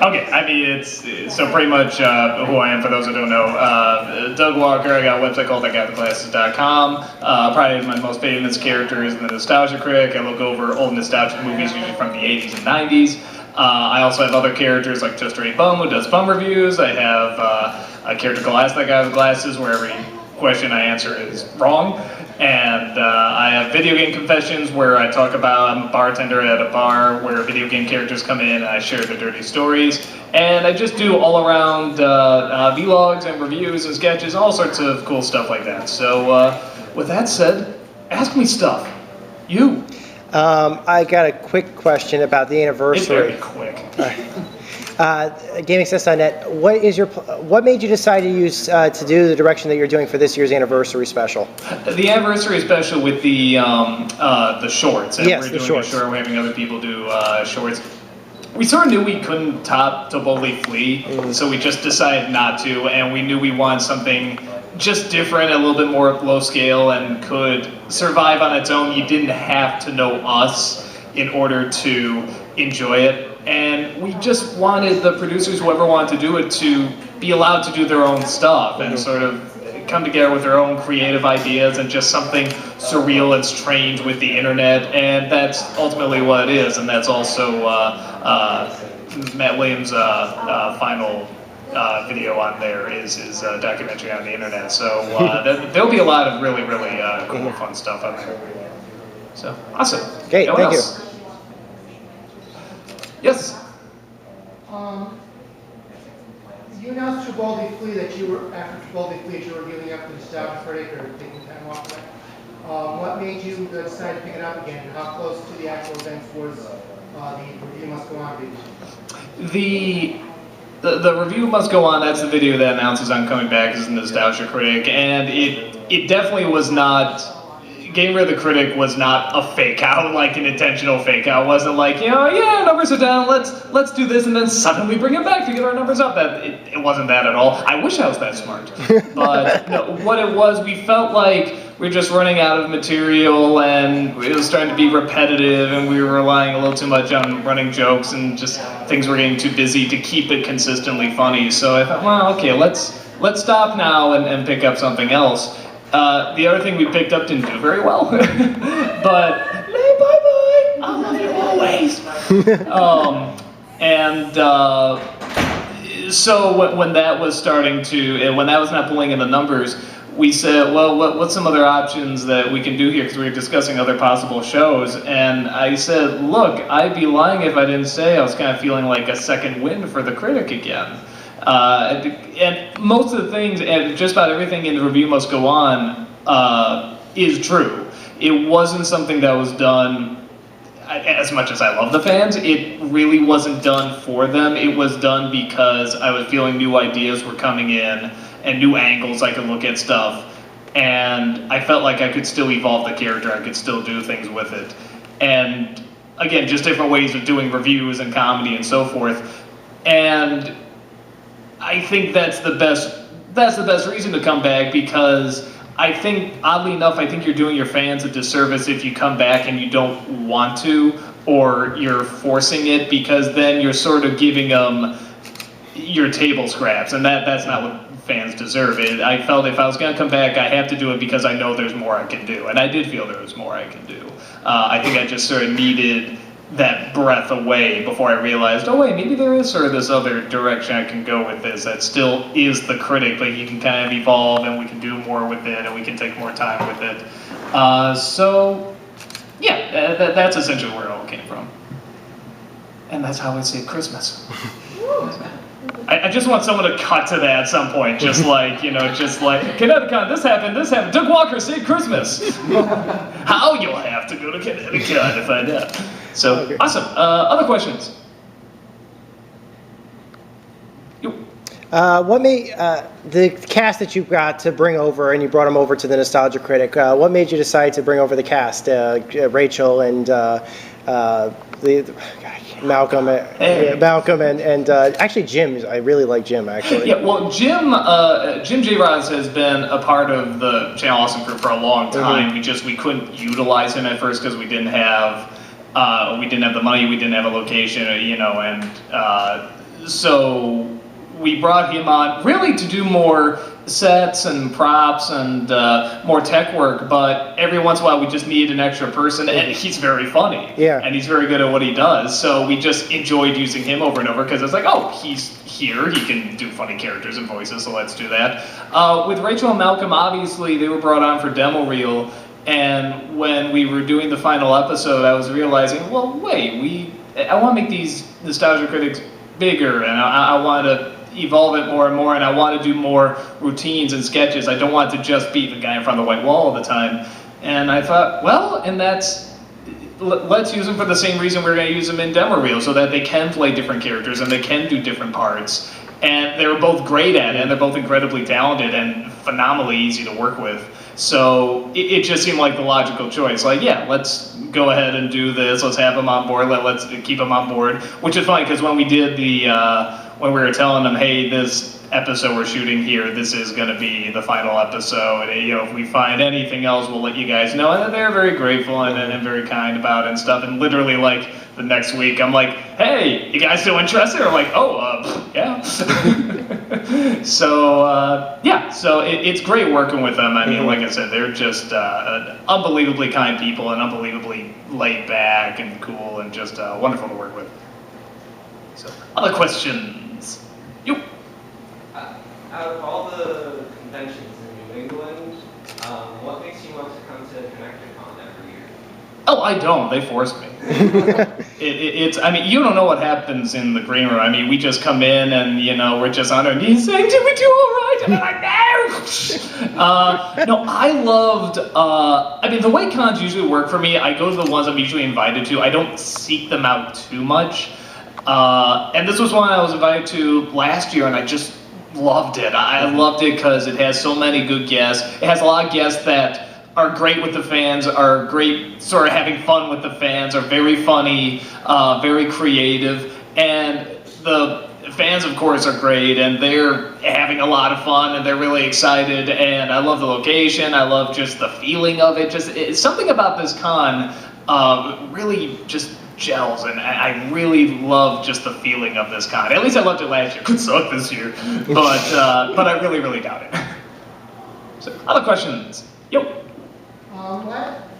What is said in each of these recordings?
Okay, I mean, it's so pretty much who I am for those who don't know. Doug Walker, I got a website called IGotTheGlasses.com. Probably my most famous character is the Nostalgia Critic. I look over old nostalgic movies, usually from the 80s and 90s. I also have other characters like Just Straight Bum, who does bum reviews. I have a character called Ask That Guy with Glasses, where every question I answer is wrong. And I have video game confessions, where I talk about, I'm a bartender at a bar where video game characters come in and I share their dirty stories. And I just do all around vlogs and reviews and sketches, all sorts of cool stuff like that. So with that said, ask me stuff. You. I got a quick question about the anniversary. It's very quick. GamingSense.net, what made you decide to do the direction that you're doing for this year's anniversary special? The anniversary special with the shorts. And yes, we're the doing shorts. A short, we're having other people do shorts. We sort of knew we couldn't top To Boldly Flee, so we just decided not to, and we knew we wanted something just different, a little bit more low scale, and could survive on its own. You didn't have to know us in order to enjoy it. And we just wanted the producers, whoever wanted to do it, to be allowed to do their own stuff and sort of come together with their own creative ideas and just something surreal and strange with the internet. And that's ultimately what it is. And that's also Matt Williams' final video on there is his documentary on the internet. So there'll be a lot of really, really cool, fun stuff on there. So, awesome. Okay, thank you. Yes? You announced To Boldly Flee that you were, after To Boldly Flee, you were giving up the Nostalgia Critic or taking time off of it. What made you decide to pick it up again? How close to the actual events was the Review Must Go On video? The Review Must Go On, that's the video that announces I'm coming back as a Nostalgia Critic, and it definitely was not, Getting Rid of the Critic was not a fake out, like an intentional fake out. It wasn't like, yeah, numbers are down, let's do this, and then suddenly bring it back to get our numbers up. It wasn't that at all. I wish I was that smart. But no, what it was, we felt like we were just running out of material, and it was starting to be repetitive, and we were relying a little too much on running jokes, and just things were getting too busy to keep it consistently funny. So I thought, well, okay, let's stop now and pick up something else. The other thing we picked up didn't do very well, but hey, bye-bye, I love you always. So when that was starting to, when that was not pulling in the numbers, we said, well, what's some other options that we can do here? Because we were discussing other possible shows, and I said, look, I'd be lying if I didn't say I was kind of feeling like a second wind for the Critic again. And most of the things, and just about everything in the Review Must Go On is true. It wasn't something that was done, as much as I love the fans, it really wasn't done for them. It was done because I was feeling new ideas were coming in and new angles I could look at stuff. And I felt like I could still evolve the character, I could still do things with it. And again, just different ways of doing reviews and comedy and so forth. And I think that's the best reason to come back, because I think, oddly enough, I think you're doing your fans a disservice if you come back and you don't want to, or you're forcing it, because then you're sort of giving them your table scraps, and that's not what fans deserve. I felt if I was going to come back, I have to do it because I know there's more I can do, and I did feel there was more I can do. I think I just sort of needed that breath away before I realized, oh wait, maybe there is sort of this other direction I can go with this that still is the Critic, but you can kind of evolve and we can do more with it and we can take more time with it. So yeah, that's essentially where it all came from. And that's how I saved Christmas. I just want someone to cut to that at some point, just like, ConnectiCon, this happened, Doug Walker saved Christmas. How you'll have to go to ConnectiCon to find out. So, okay. Awesome. Other questions? What made the cast that you got to bring over, and you brought them over to the Nostalgia Critic, what made you decide to bring over the cast, Rachel and Malcolm and actually Jim. I really like Jim, actually. Yeah, well, Jim J. Ross has been a part of the Channel Awesome crew for a long time. We couldn't utilize him at first because we didn't have the money, we didn't have a location, and so we brought him on really to do more sets and props and more tech work, but every once in a while we just need an extra person, and he's very funny. Yeah. And he's very good at what he does, so we just enjoyed using him over and over because it's like, oh, he's here, he can do funny characters and voices, so let's do that. With Rachel and Malcolm, obviously they were brought on for demo reel, and when we were doing the final episode, I was realizing, well, wait, I want to make these Nostalgia Critics bigger, and I want to evolve it more and more, and I want to do more routines and sketches. I don't want to just be the guy in front of the white wall all the time. And I thought, well, and let's use them for the same reason we're going to use them in demo reel, so that they can play different characters and they can do different parts. And they're both great at it, and they're both incredibly talented and phenomenally easy to work with. So it just seemed like the logical choice. Like, yeah, let's go ahead and do this. Let's have them on board. Let's keep them on board. Which is funny because when we did when we were telling them, hey, this episode we're shooting here, this is going to be the final episode. And, if we find anything else, we'll let you guys know. And they're very grateful and very kind about it and stuff. And literally, like, the next week, I'm like, hey, you guys still interested? I'm like, oh, yeah. So, yeah, so it's great working with them. I mean, like I said, they're just unbelievably kind people and unbelievably laid back and cool and just wonderful to work with. So, other questions? You. Out of all the conventions in New England, what makes you want to come to ConnectiCon every year? Oh, I don't. They force me. I mean, you don't know what happens in the green room. I mean, we just come in and, we're just on our knees saying, did we do all right? And they're like, no! No, I loved, I mean, the way cons usually work for me, I go to the ones I'm usually invited to. I don't seek them out too much. And this was one I was invited to last year, and I just loved it. I loved it because it has so many good guests. It has a lot of guests that are great with the fans, are great sort of having fun with the fans, are very funny, very creative, and the fans, of course, are great, and they're having a lot of fun, and they're really excited, and I love the location, I love just the feeling of it. It's something about this con really just gels, and I really love just the feeling of this con. At least I loved it last year. Could suck this year, but I really, really doubt it. So, other questions? Yo.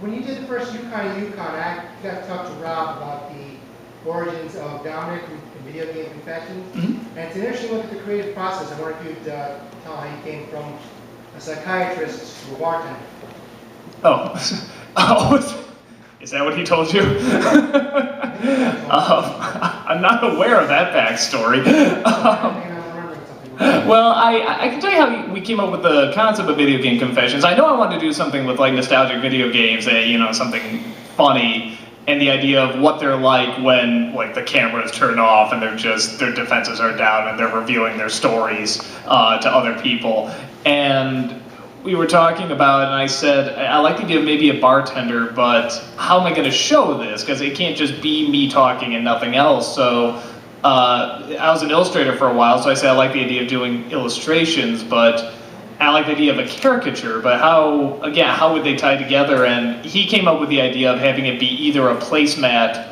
When you did the first UConn, I got to talk to Rob about the origins of Dominic and Video Game Confessions. And it's an interesting look at the creative process. I wonder if you'd tell how you came from a psychiatrist to a bartender. Oh, is that what he told you? I'm not aware of that backstory. Well, I can tell you how we came up with the concept of Video Game Confessions. I know I wanted to do something with like nostalgic video games, something funny, and the idea of what they're like when like the cameras turn off and their defenses are down and they're revealing their stories to other people. And we were talking about it, and I said, I like the idea of maybe a bartender, but how am I going to show this? Because it can't just be me talking and nothing else. So I was an illustrator for a while, so I said I like the idea of doing illustrations, but I like the idea of a caricature, but how would they tie together? And he came up with the idea of having it be either a placemat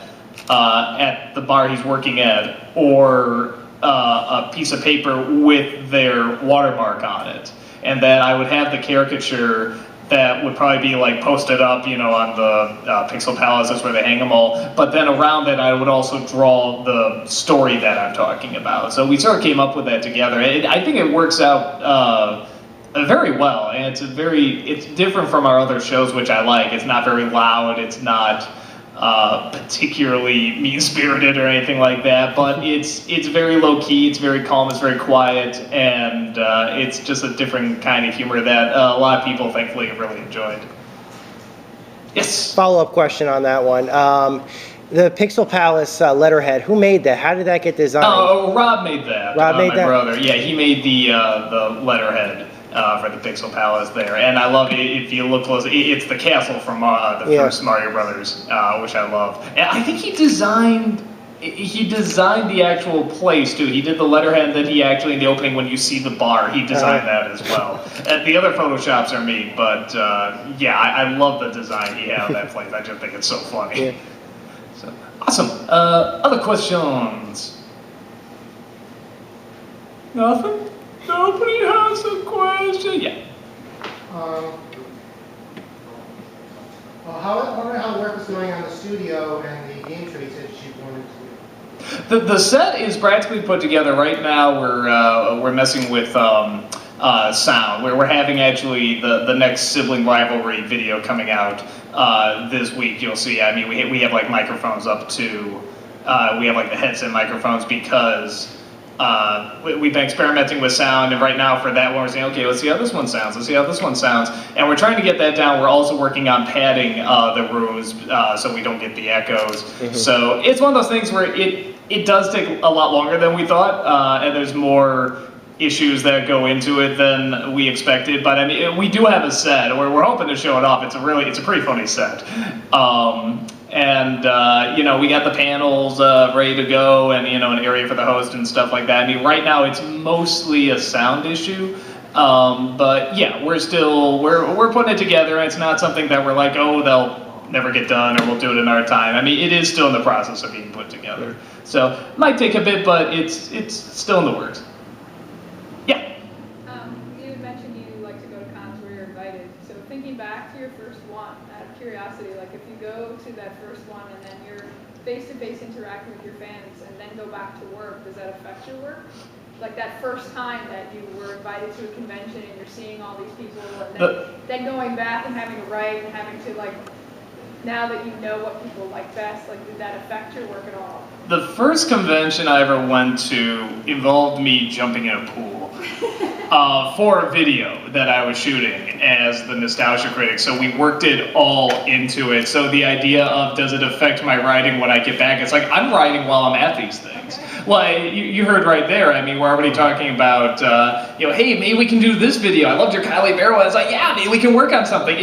at the bar he's working at, or a piece of paper with their watermark on it. And then I would have the caricature that would probably be like posted up, on the Pixel Palace, that's where they hang them all. But then around that, I would also draw the story that I'm talking about. So we sort of came up with that together. I think it works out very well, and it's different from our other shows, which I like. It's not very loud. It's not particularly mean-spirited or anything like that, but it's very low-key, it's very calm, it's very quiet, and it's just a different kind of humor that a lot of people, thankfully, have really enjoyed. Yes? Follow-up question on that one. The Pixel Palace letterhead, who made that? How did that get designed? Oh, Rob made that. Rob made my that? brother. Yeah, he made the letterhead for the Pixel Palace there, and I love it. If you look close, it's the castle from the first Mario Brothers, which I love. And I think he designed the actual place too. He did the letterhead that he actually, in the opening when you see the bar, he designed that as well. And the other photoshops are me, but I love the design he had of that place. I just think it's so funny. Yeah. So awesome. Other questions? Nothing? Nobody has a question? Yeah. I wonder how the work is going on the studio and the game show you said you wanted to do. The set is practically put together right now. We're messing with sound. We're having actually the next sibling rivalry video coming out this week. You'll see. I mean, we have like microphones up to we have like the headset microphones because we've been experimenting with sound, and right now for that one we're saying, okay, let's see how this one sounds. Let's see how this one sounds, and we're trying to get that down. We're also working on padding the rooms so we don't get the echoes. So it's one of those things where it does take a lot longer than we thought, and there's more issues that go into it than we expected. But I mean, we do have a set where we're hoping to show it off. It's a pretty funny set. You know, we got the panels ready to go, and you know, an area for the host and stuff like that. I mean, right now it's mostly a sound issue, but yeah, we're putting it together. And it's not something that we're like, oh, they'll never get done, or we'll do it in our time. I mean, it is still in the process of being put together. So it might take a bit, but it's still in the works. Yeah. You had mentioned you like to go to cons where you're invited. So thinking back to your first one, out of curiosity, like if you go to that first one and then you're face-to-face interacting with your fans and then go back to work, does that affect your work? Like that first time that you were invited to a convention and you're seeing all these people, and then going back and having to write and having to like, now that you know what people like best, like did that affect your work at all? The first convention I ever went to involved me jumping in a pool for a video that I was shooting as the Nostalgia Critic. So we worked it all into it. So the idea of does it affect my writing when I get back? It's like I'm writing while I'm at these things. Well, you heard right there. I mean, we're already talking about, you know, hey, maybe we can do this video. I loved your Kylie Barrow. I was like, yeah, maybe we can work on something.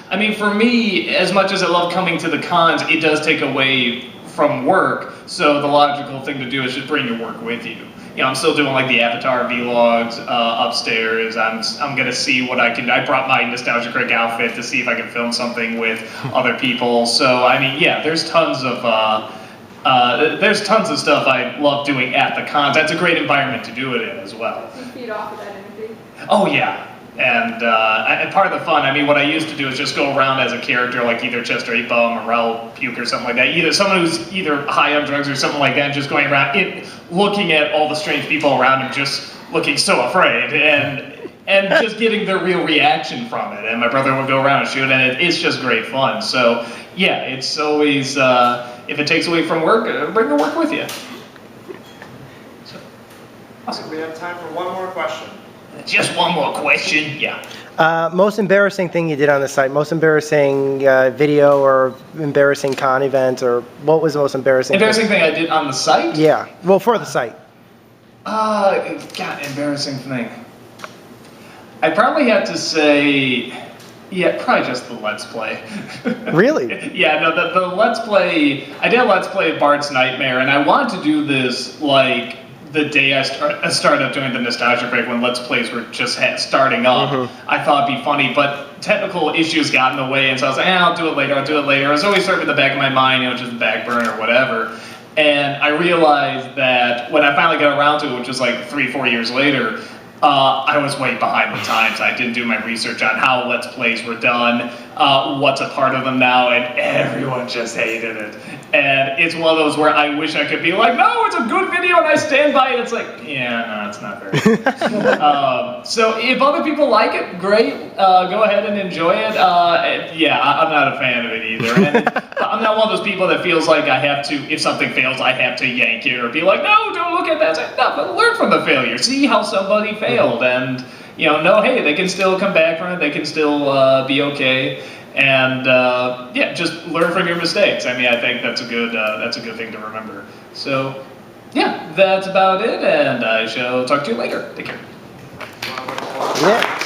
I mean, for me, as much as I love coming to the cons, it does take away from work. So the logical thing to do is just bring your work with you. You know, I'm still doing like the Avatar vlogs upstairs. I'm gonna see what I can. I brought my Nostalgia Critic outfit to see if I can film something with other people. So I mean, yeah, there's tons of stuff I love doing at the cons. That's a great environment to do it in as well. Do you feed off of that energy? Oh yeah. And part of the fun, I mean, what I used to do is just go around as a character, like either Chester 8-Ball, Morel, Puke, or something like that. Either someone who's either high on drugs or something like that, and just going around, looking at all the strange people around him, just looking so afraid, and just getting their real reaction from it. And my brother would go around and shoot, and it's just great fun. So yeah, it's always, if it takes away from work, bring the work with you. So, awesome. We have time for one more question. Just one more question, yeah. Most embarrassing thing you did on the site? Most embarrassing video or embarrassing con event, or what was the most embarrassing? Embarrassing thing I did on the site? Yeah. Well, for the site. God, embarrassing thing. I'd probably have to say, yeah, probably just the Let's Play. Really? Yeah, no, the Let's Play. I did a Let's Play of Bart's Nightmare, and I wanted to do this like the day I started doing the Nostalgia Critic, when Let's Plays were just starting up. I thought it'd be funny, but technical issues got in the way, and so I was like, I'll do it later. It was always sort of in the back of my mind, you know, just back burner or whatever. And I realized that when I finally got around to it, which was like 3-4 years later, I was way behind the times. I didn't do my research on how Let's Plays were done, what's a part of them now, and everyone just hated it. And it's one of those where I wish I could be like, no, it's a good video and I stand by it. It's like, yeah, no, it's not very good. So if other people like it, great, go ahead and enjoy it. Yeah, I'm not a fan of it either. And I'm not one of those people that feels like I have to, if something fails, I have to yank it or be like, no, don't look at that. It's like, no, but learn from the failure. See how somebody failed, and know, hey, they can still come back from it. They can still be okay. And yeah, just learn from your mistakes. I mean, I think that's a good thing to remember. So yeah, that's about it, and I shall talk to you later. Take care. Yeah.